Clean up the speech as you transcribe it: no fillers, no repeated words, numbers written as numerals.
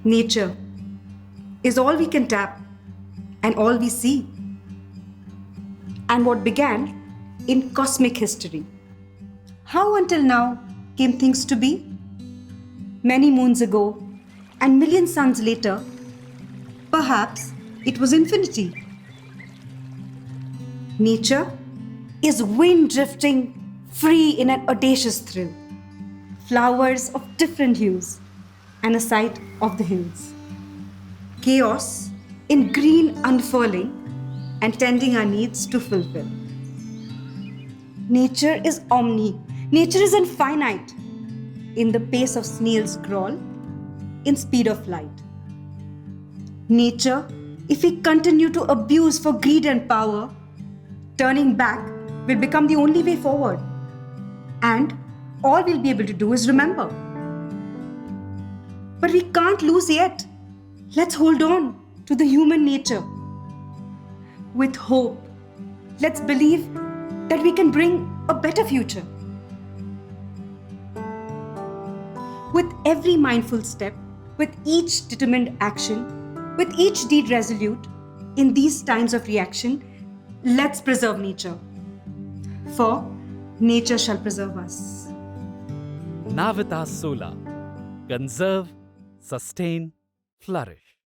Nature is all we can tap and all we see. And what began in cosmic history. How until now came things to be? Many moons ago and million suns later, perhaps it was infinity. Nature is wind drifting free in an audacious thrill. Flowers of different hues and a sight of the hills. Chaos in green unfurling and tending our needs to fulfill. Nature is omni. Nature is infinite in the pace of snail's crawl, in speed of light. Nature, if we continue to abuse for greed and power, turning back will become the only way forward. And all we'll be able to do is remember. But we can't lose yet. Let's hold on to the human nature. With hope, let's believe that we can bring a better future. With every mindful step, with each determined action, with each deed resolute, in these times of reaction, let's preserve nature. For nature shall preserve us. Navitas Solar. Conserve, sustain, flourish.